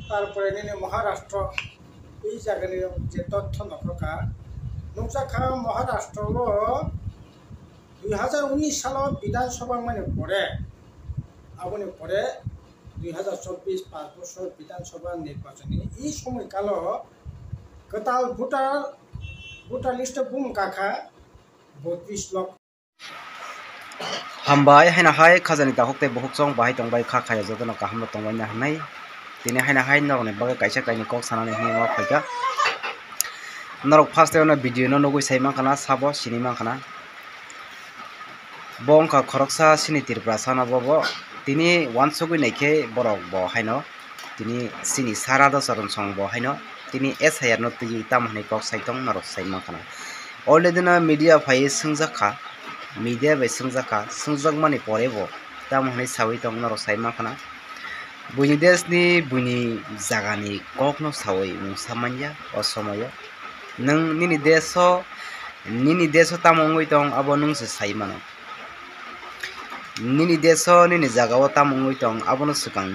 তারপরে নিনে মহারাষ্ট্র এই জায়গায় যে তথ্য নকরকা নুকসাখা মহারাষ্ট্র 2019 সাল বিধানসভা মানে পরে আবনি পরে 2024 5 বছর বিধানসভা নির্বাচনী এই সময়কাল গতাল ভোটার লিস্টে বুম কাখা 32 lakh Hambai haina hai khazani ta hokte bohuk chong bai tong bai kha khaya jodona ka hamlo tong bai na hanai tini haina hai nok ne baga kaisa kaini kok sanani hi ma phaika norok first na video no nogui saima kana sabo sinima kana bong ka khoroksa sini tirpra sana bobo tini wansogui naike borok bo haino tini sini sarada saron song bo haino tini SIR no tiji tamhani kok saitong norok saima kana already na media phai sungjakha media bai sungjak mani porebo tamhani sawi tong norok saima kana buini desni buini jagani kok no sawi samanya osomoyo nang nini deso tamongoi tong abo nungse saimano nini deso nini jagao tamongoi tong abo no sukang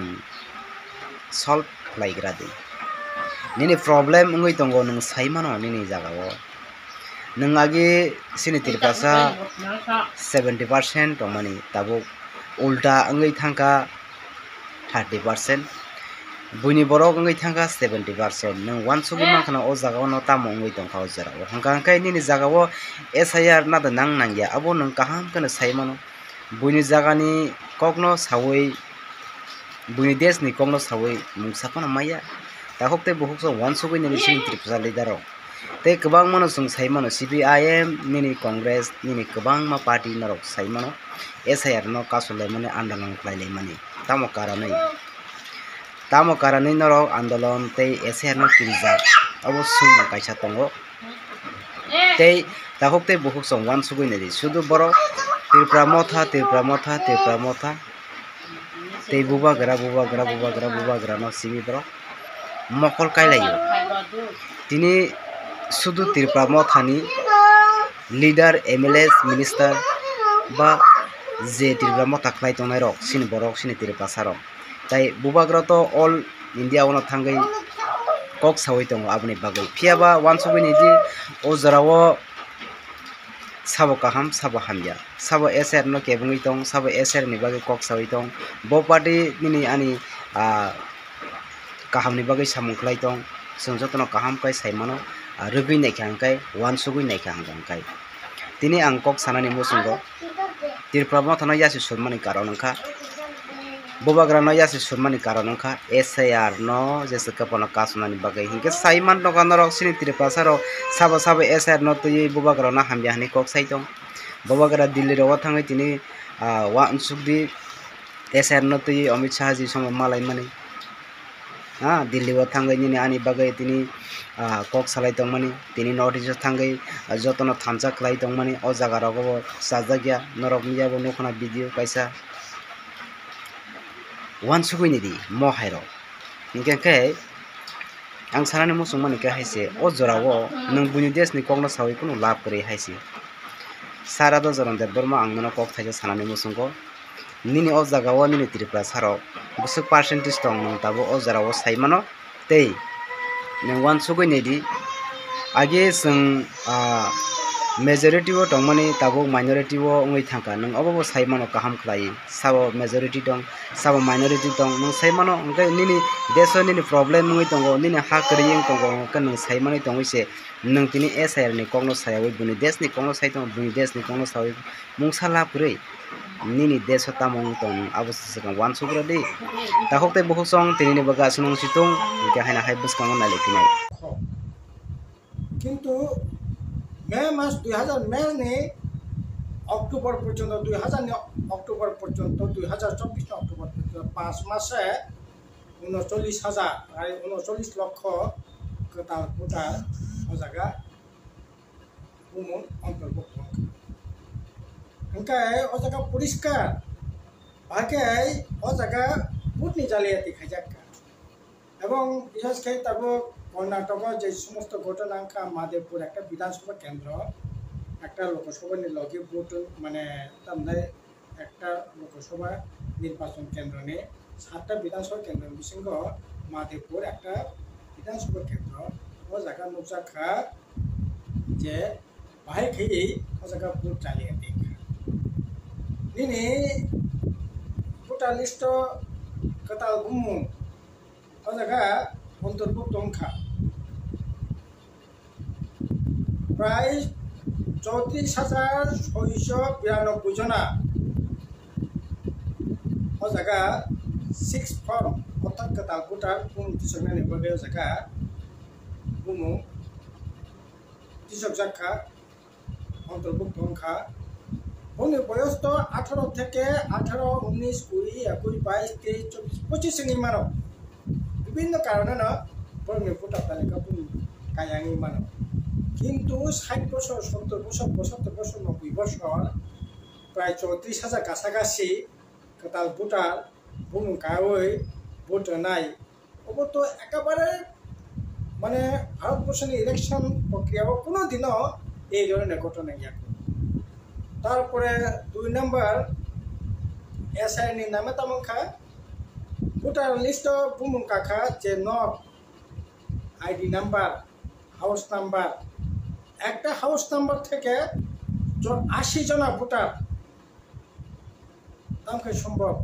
solve laigra de nini problem ngoi tongo nung saimano nini jagao nung age sini tirpasa 70% tongmani tabo ulta ngoi thangka 30% buini borok ngai thangka 70% nang wansugi mankana o jagao no tamo ngoi tong khao jara hangka kai nini jagao SIR na da nang nangya abo nang kaham kana saimano buini jagani kokno sawoi buini desni kokno sawoi mungsapana maya ta hokte bohukso wansugi ni sing tripsa leadero te kabang mano sung saimano CPIM nini Congress nini kabang ma party narok saimano SIR no kasule mane andalon klaile mani tamo karanai norok andolon tei SIR no kirija abo sungma kaisa tongo tei tahok tei bohuk song wan sugoi nedi sudu borok tirpra motha tei buba gra no sibi borok mokol kailayo tini sudu tirpra mothani leader MLS minister ba je tirpra motha khlai tongnai rok sini borok sini tirpra sarok tai bubagra to all India ono thangai kok sawai tongo aboni bagai phiaba wansugoi ni di o jarao sabo kaham sabo hamya sabo SR no kebungoi tong sabo SR ni bagai kok sawai tong bo party nini ani kaham ni bagai samung khlai tong sungjotono kaham kai saimano rugui naikha kai wansugoi naikha kai tini ang kok sanani musungo tirpra mothano yasi surmani karon kha bobagra no yasi surmani karon kha SIR no jese kapono kasnani bagai hinke saiman no kanorok sini tirpasaro sabo SIR no tui bobagra na hamya hani kok saitong bobagra Delhi ro thangai tini wansugdi SIR no tui Amit Shah ji som malai mani Delhi wa thangai ni ani bagai tini kok salai tong mani tini notice thangai jotono thamja khlai tong mani o jaga rogo sajagya norok miyabo nokona video kaisa wansugoi ni di mo hairo ingke kai ang sanani musung mani ka haise o jorao nang buini desni kokno sawi kuno lab kori haise sarado joron de burma angno kok thaisa sanani musungo nini o jagao nini tripura saro busuk percentage tong nang tabo o jarao saimano tei nang wansugoi ni di age sung majority wo tongmani tabo minority wo ngoi thangka nang obo saimano kaham khlai sabo majority tong sabo minority tong nang saimano ngai nini deso nini problem ngoi tongo nini hak riyeng tongo kanang saimani tongise nang tini SIR ni kokno sayawai buni desni kokno saitong buni desni kokno sawi mungsala purei nini deso tamong tong abo sikang wan sugra de tahok te bohuk song tini ni baga sunong situng ke haina hai buskang na lekinai কিন্তু মে মাস 2000 মে নে October পর্যন্ত 2000 October পর্যন্ত 2024 October পর্যন্ত 5 মাসে 39,000 প্রায় 39 লক্ষ গতাল voter ও জায়গা অন্তর্ভুক্ত ओंखाय ओ जगह परिष्कार बाके ओ जगह बुटनि जालियाति खाइजाका এবং বিশেষ করে তব কর্ণাটক যে সমস্ত ঘটনা মাদেপুর একটা বিধানসভা কেন্দ্র একটা লোকসভা লগে ভোট মানে তামনে একটা লোকসভা নির্বাচন কেন্দ্র নিয়ে 7টা বিধানসভা কেন্দ্র বিসঙ্গ মাধবপুর একটা বিধানসভা ক্ষেত্র ও জায়গা নুকসাখা যে বাহাই খেয়ে ও জায়গা ভোট চালিয়ে দিক নিনি ভোটার লিস্ট কতাল বুমু ও জায়গা অন্তর্ভুক্ত দंखा প্রায় 34,692 জনা ও জায়গা 6 ফর্ম অর্থাৎ কতাল ভোটার কোন তিসংনানি বলে ও জায়গা বুমু তিসক জাখা অন্তর্ভুক্ত দंखा उन्हें बयस तो 18 থেকে 18, 19, 20, 21, 22, 23, 24, 25 मानो विभिन्न कारण बरनि भोटार तालिका कायांगि मानो किन्तु 60 বছর 70 বছর 75 বছর 90 বছর প্রায় 34,000 কাছাকাছি কতাল ভোটার বুমু কাওই ভোট নাই ওপর তো একেবারে মানে ভারতবর্ষের ইলেকশন প্রক্রিয়া কোনো দিনও এই ধরনের ঘটনা গিয়া তারপরে 2 নম্বর এসআইনি নামে তামখা ভোটার লিস্ট বুমু কাখা যে knock ID number house number একটা হাউস নাম্বার থেকে 80 জনা ভোটার তামকে সম্ভব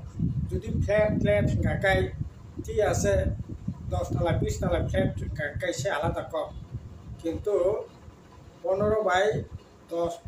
যদি ফ্ল্যাট গাকাই ঠিক আছে 10 তলা 20 তলা ফ্ল্যাট গাকাই সে আলাদা কম কিন্তু 15 বাই 10